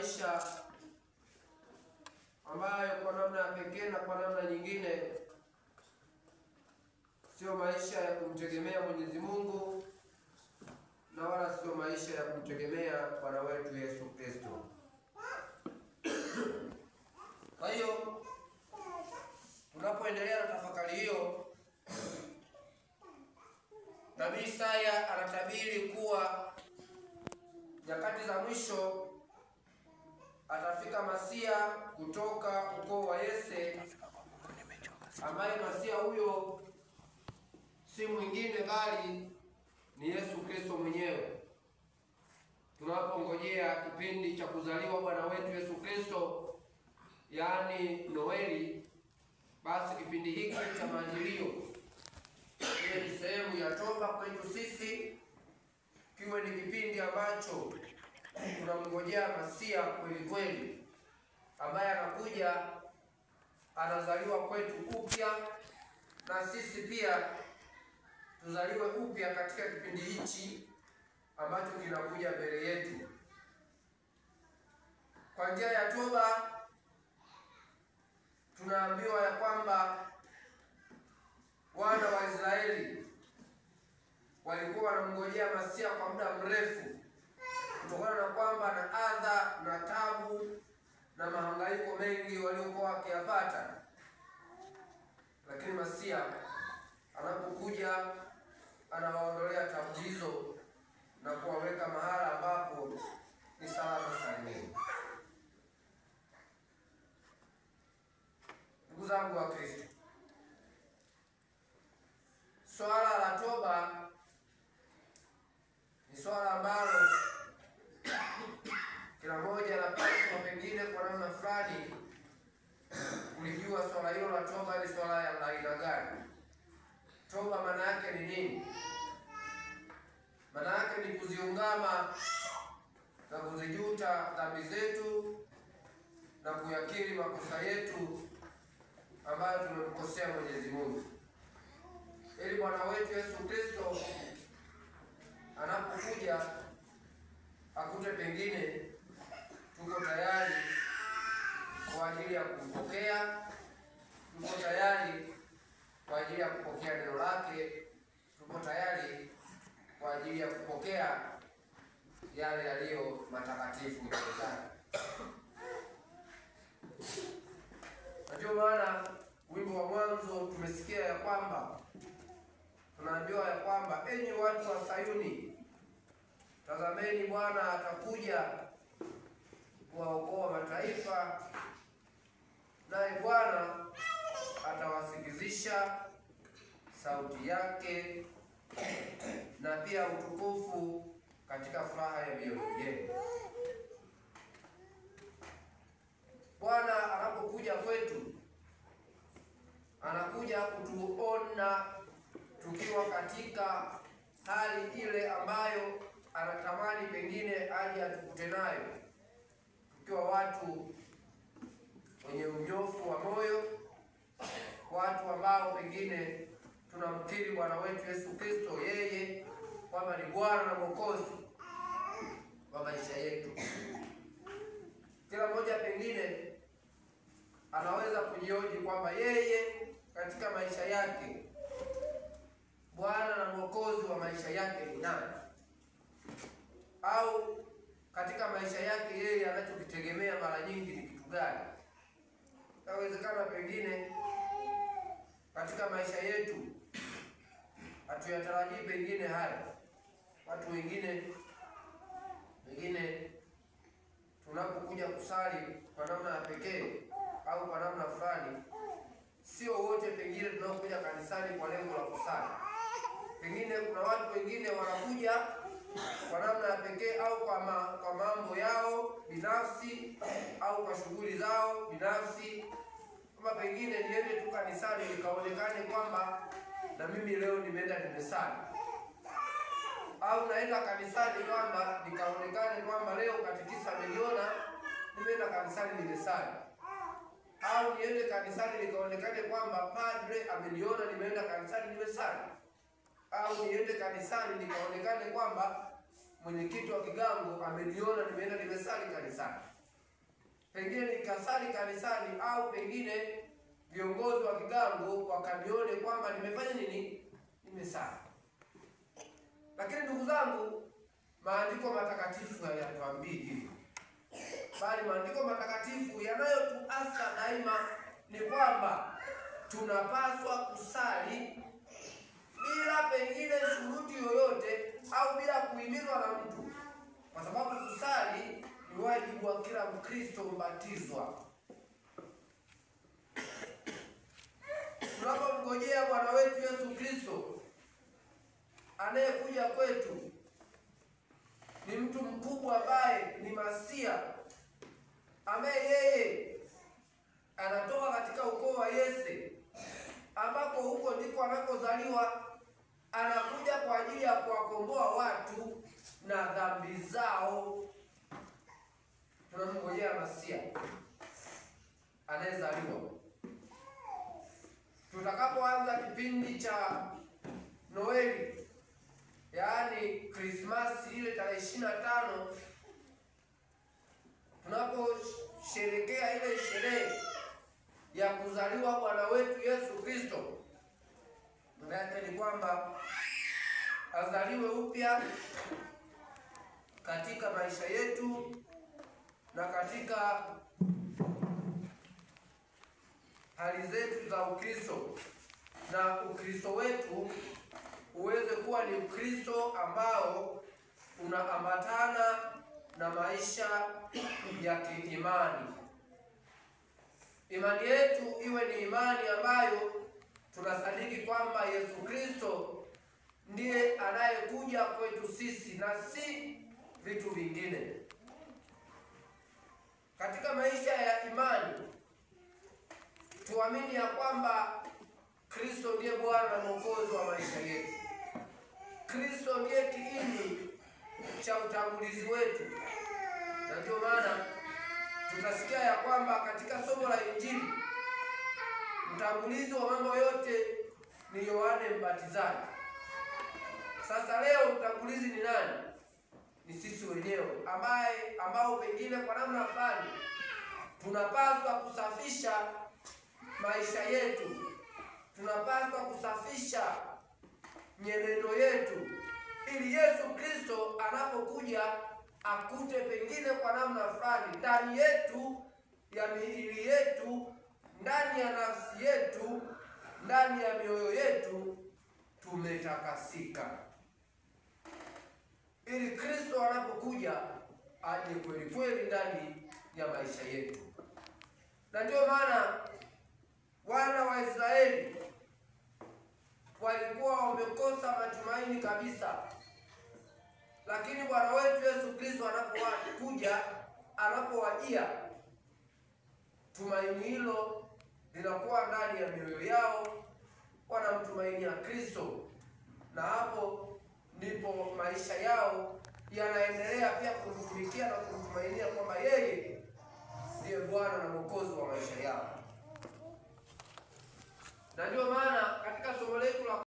Maisha ambayo kwa namna ya pekee na kwa namna nyingine sio maisha ya kumtegemea Mwenyezi Mungu na wala sio maisha ya kumtegemea Bwana wetu Yesu Kristo. Kwa hiyo tunapoendelea na tafakari hiyo, Nabii Isaya anatabiri kuwa nyakati za mwisho atafika Masia kutoka ukoo wa Yese, ambaye Masia huyo si mwingine bali ni Yesu Kristo mwenyewe. Tunapongojea kipindi cha kuzaliwa Bwana wetu Yesu Kristo, yaani Noeli, basi kipindi hiki cha Majilio kiwe ni sehemu ya toba kwetu sisi, kiwe ni kipindi ambacho tunamngojea Masia kweli kweli, ambaye anakuja anazaliwa kwetu upya, na sisi pia tuzaliwe upya katika kipindi hichi ambacho kinakuja mbele yetu. Kwa njia ya toba tunaambiwa ya kwamba wana wa Israeli walikuwa wanamngojea Masia kwa muda mrefu, kutokana na kwamba na adha na tabu na mahangaiko mengi waliokuwa wakiyapata. Lakini Masia anapokuja anawaondolea tabu hizo na kuwaweka mahala ambapo ni salama salimini. Ndugu zangu wa Kristo, swala la toba ni swala ambalo kila mmoja anapaswa pengine kwa namna fulani kulijua swala hilo la toba ni swala ya aina gani. Toba maana yake ni nini? Maana yake ni kuziungama na kuzijuta dhambi zetu na kuyakiri makosa yetu ambayo tumemkosea Mwenyezi Mungu, ili Bwana wetu Yesu Kristo anapokuja akute pengine tuko tayari kwa ajili ya kumpokea, tuko tayari kwa ajili ya kupokea neno lake, tuko tayari kwa ajili ya kupokea yale yaliyo matakatifu mbele zake. Ndio maana wimbo wa mwanzo tumesikia ya kwamba tunaambiwa ya kwamba enyi watu wa Sayuni, tazameni Bwana atakuja kuwaokoa mataifa, naye Bwana atawasikizisha sauti yake na pia utukufu katika furaha ya mioyo yenu. Bwana anapokuja kwetu, anakuja kutuona tukiwa katika hali ile ambayo anatamani pengine aje atukute nayo, tukiwa watu wenye unyofu wa moyo, watu ambao pengine tunamkiri Bwana wetu Yesu Kristo yeye kwamba ni Bwana na Mwokozi wa maisha yetu. Kila mmoja pengine anaweza kujihoji kwamba yeye katika maisha yake Bwana na Mwokozi wa maisha yake ni nani? Au katika maisha yake yeye anachokitegemea mara nyingi ni kitu gani? Inawezekana pengine katika maisha yetu hatuyatarajii pengine haya. Watu wengine tunapokuja kusali kwa namna ya pekee au kwa namna fulani, sio wote pengine tunaokuja kanisani kwa lengo la kusali. Pengine kuna watu wengine wanakuja kwa namna ya pekee au kwa mambo yao binafsi au kwa shughuli zao binafsi, kama pengine niende tu kanisani nikaonekane kwamba na mimi leo nimeenda nimesali, au naenda kanisani kwamba nikaonekane kwamba leo katikisa ameniona nimeenda kanisani nimesali, au niende kanisani nikaonekane kwamba padre ameniona nimeenda kanisani nimesali, au niende kanisani nikaonekane kwamba mwenyekiti wa kigango ameniona nimeenda nimesali kanisani. pengine nikasali kanisani, au pengine viongozi wa kigango wakanione kwamba nimefanya nini, nimesali. Lakini ndugu zangu, maandiko matakatifu hayatuambii hivi, bali maandiko matakatifu yanayotuasa daima ni kwamba tunapaswa kusali bila pengine shuruti yoyote au bila kuhimizwa na mtu, kwa sababu kusali ni wajibu wa kila Mkristo mbatizwa. Tunapomngojea Bwana wetu Yesu Kristo anayekuja kwetu, ni mtu mkubwa ambaye ni Masia, ambaye yeye anatoka katika ukoo wa Yese, ambako huko ndiko anakozaliwa. Anakuja kwa ajili ya kuwakomboa watu na dhambi zao. Tunamngojea Masia anayezaliwa. Tutakapoanza kipindi cha Noeli, yaani Krismasi, ile tarehe 25, tunaposherekea ile sherehe ya kuzaliwa Bwana wetu Yesu Kristo, maana ni kwamba azaliwe upya katika maisha yetu na katika hali zetu za Ukristo, na Ukristo wetu uweze kuwa ni Ukristo ambao unaambatana na maisha ya kiimani. Imani yetu iwe ni imani ambayo tunasadiki kwamba Yesu Kristo ndiye anayekuja kwetu sisi na si vitu vingine. Katika maisha ya imani tuamini ya kwamba Kristo ndiye Bwana na Mwokozi wa maisha yetu. Kristo ndiye kiini cha utangulizi wetu, na ndio maana tutasikia ya kwamba katika somo la Injili mtangulizi wa mambo yote ni Yohane Mbatizaji. Sasa leo mtangulizi ni nani? Ni sisi wenyewe ambao pengine kwa namna fulani tunapaswa kusafisha maisha yetu, tunapaswa kusafisha nyenendo yetu, ili Yesu Kristo anapokuja akute pengine kwa namna fulani ndani yetu, ya miili yetu, ndani ya nafsi yetu, ndani ya mioyo yetu tumetakasika, ili Kristo anapokuja aje kweli kweli ndani ya maisha yetu. Na ndio maana wana wa Israeli walikuwa wamekosa matumaini kabisa, lakini Bwana wetu Yesu Kristo anapokuja, anapowajia, tumaini hilo linakuwa ndani ya mioyo yao, wanamtumainia Kristo, na hapo ndipo maisha yao yanaendelea pia